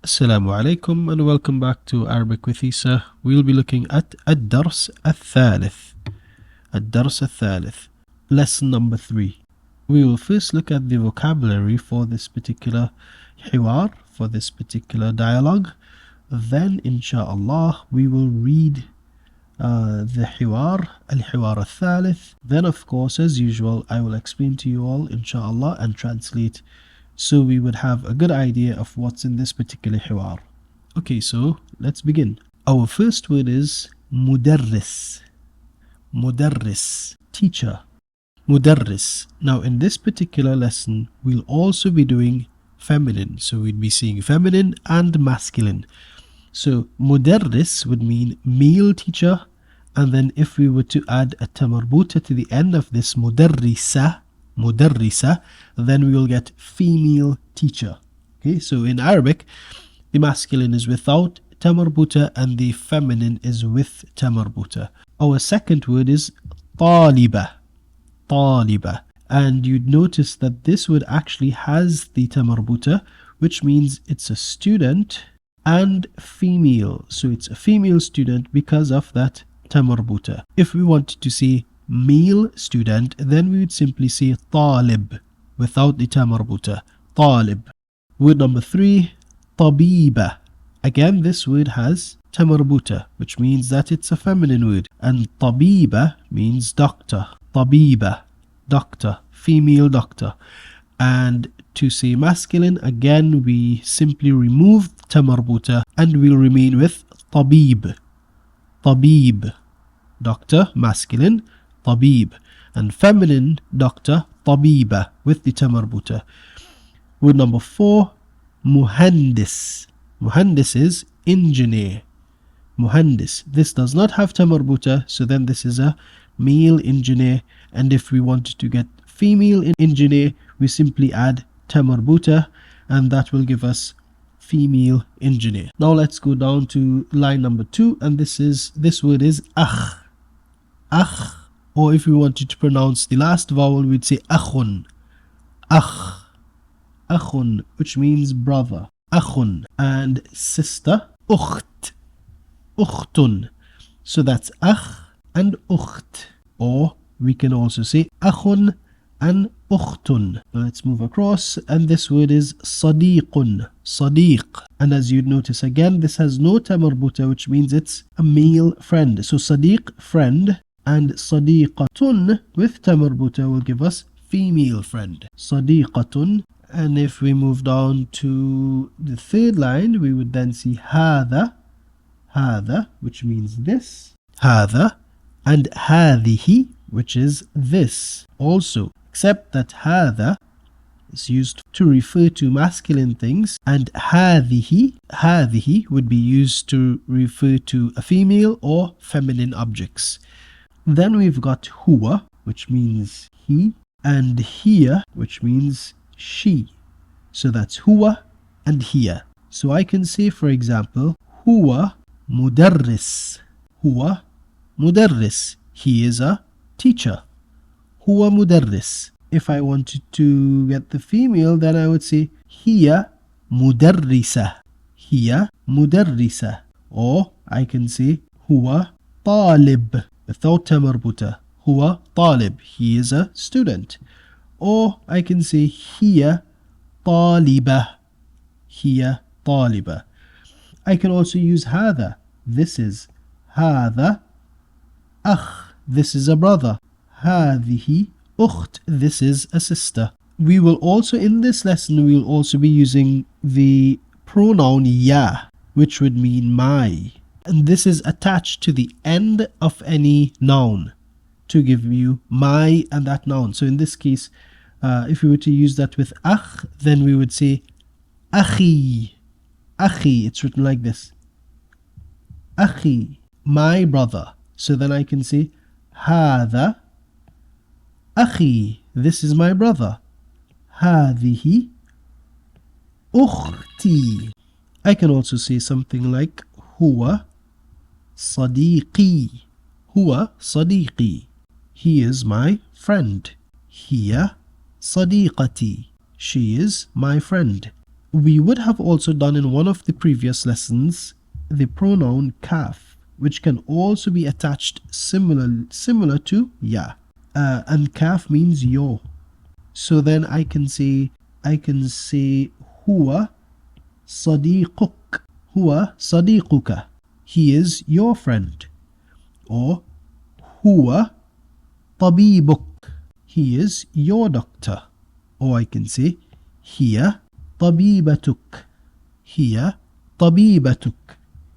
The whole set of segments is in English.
Assalamu alaikum and welcome back to Arabic with Isa. We'll be looking at الدرس الثالث. الدرس الثالث. Lesson number 3. We will first look at the vocabulary for this particular حوار, for this particular dialogue. Then, inshallah, we will read the حوار, الحوار الثالث. Then, of course, as usual, I will explain to you all, inshallah, and translate, so we would have a good idea of what's in this particular حوار. Okay, so let's begin. Our first word is مدرس. مدرس, teacher. مدرس. Now in this particular lesson, we'll also be doing feminine. So we'd be seeing feminine and masculine. So مدرس would mean male teacher. And then if we were to add a tamarbuta to the end of this مدرسة, مدرسة, then we will get female teacher. Okay, so in Arabic, the masculine is without tamarbuta and the feminine is with tamarbuta. Our second word is طالبة. طالبة. And you'd notice that this word actually has the tamarbuta, which means it's a student and female. So it's a female student because of that tamarbuta. If we wanted to say male student, then we would simply say طالب without the tamarbuta. طالب. Word number 3, طبيبة. Again, this word has tamarbuta, which means that it's a feminine word. And طبيبة means doctor. طبيبة, doctor, female doctor. And to say masculine, again, we simply remove tamarbuta and we'll remain with طبيب. طبيب, doctor, masculine. طبيب. And feminine doctor, طبيبة with the tamarbuta. Word number 4, مهندس. مهندس is engineer. مهندس. This does not have tamarbuta, so then this is a male engineer. And if we wanted to get female engineer, we simply add tamarbuta and that will give us female engineer. Now let's go down to line number 2, and this word is أخ. أخ. Or if we wanted to pronounce the last vowel, we'd say أخ. أخ. أخ, which means brother. أخ. And sister, أخت. أختun. So that's أخ and أخت. Or we can also say أخ and أختun. Now let's move across, and this word is صديق. صديق. And as you'd notice again, this has no tamarbuta, which means it's a male friend. So صديق, friend. And صديقة with tamarbuta will give us female friend. صديقة. And if we move down to the third line, we would then see هذا. هذا, which means this. هذا. And هذه, which is this also. Except that هذا is used to refer to masculine things, and هذه would be used to refer to a female or feminine objects. Then we've got huwa, which means he, and hiya, which means she. So that's huwa and hiya. So I can say, for example, huwa mudarris. Huwa mudarris. He is a teacher. Huwa mudarris. If I wanted to get the female, then I would say hiya mudarrisa. Hiya mudarrisa. Or I can say huwa talib. Without tamarbuta. Huwa talib. He is a student. Or I can say hiya talibah. Hiya talibah. I can also use هذا. This is هذا أخ. This is a brother. هذه أخت. This is a sister. We will also, in this lesson, we will also be using the pronoun ya, which would mean my. And this is attached to the end of any noun to give you my and that noun. So in this case, if we were to use that with أخ, then we would say أخي. أخي, it's written like this. أخي, my brother. So then I can say هذا أخي. This is my brother. هذه أختي. I can also say something like هو صديقي. هو صديقي. He is my friend. هي صديقتي. She is my friend. We would have also done in one of the previous lessons the pronoun kaf, which can also be attached similar to ya. And kaf means yo. So then I can say huwa sadiquk. Huwa sadiquka. He is your friend. Or huwa tabibuk. He is your doctor. Or I can say hiya tabibatuk. Hiya tabibatuk.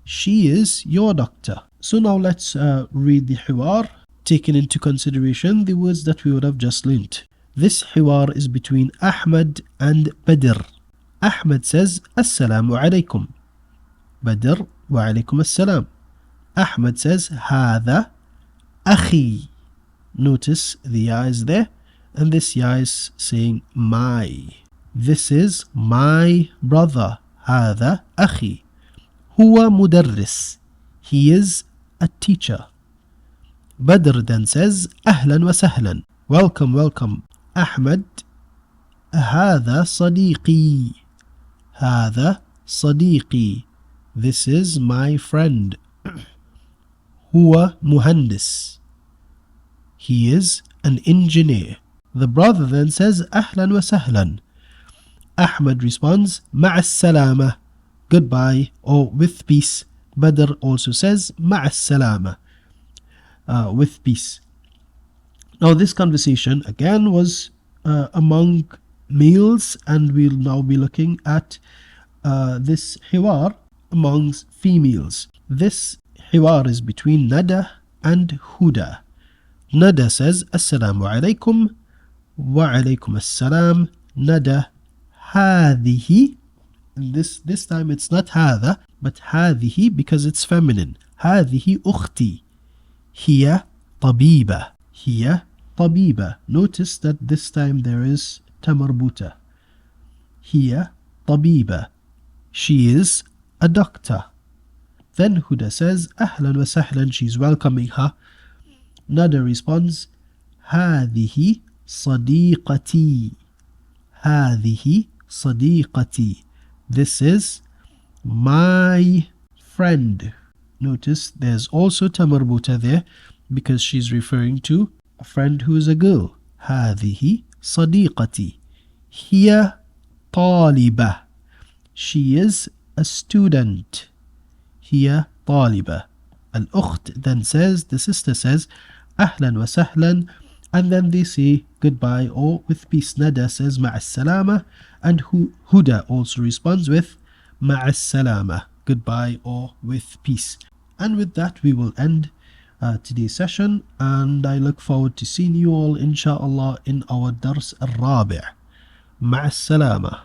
She is your doctor. So now let's read the hiwar, taking into consideration the words that we would have just learnt. This hiwar is between Ahmad and Badr. Ahmad says, Assalamu alaikum. Badr, wa alaikum assalam. Ahmad says, Hada akhi. Notice the ya is there, and this ya is saying my. This is my brother. Hada akhi. Huwa mudarris. He is a teacher. Badr then says, Ahlan wa sahlan. Welcome, welcome. Ahmad, هذا صديقي. هذا صديقي. This is my friend. هو مهندس. He is an engineer. The brother then says, أهلا وسهلا. Ahmad responds, مع السلامة. Goodbye, or with peace. Badr also says, مع السلامة. With peace. Now this conversation again was among males, and we'll now be looking at this hiwar amongst females. This hiwar is between Nada and Huda. Nada says, Assalamu alaikum. Wa alaikum assalam. Nada, هذه. This time it's not هذا, but هذه because it's feminine. هذه أختي. هي طبيبة. هي طبيبة. Notice that this time there is tamarbuta. هي طبيبة. She is a doctor. Then Huda says, أهلا وسهلا. She's welcoming her. Nada responds, هذه صديقتي. هذه صديقتي. This is my friend. Notice there's also tamarbuta there because she's referring to a friend who is a girl. هذه صديقتي. هي طالبة. She is a student. هي طالبة. الأخت then says, the sister says, أهلا وسهلا, and then they say goodbye or with peace. Nada says مع السلامة, and Huda also responds with مع السلامة, goodbye or with peace. And with that we will end today's session, and I look forward to seeing you all inshallah in our dars الرابع. مع السلامة.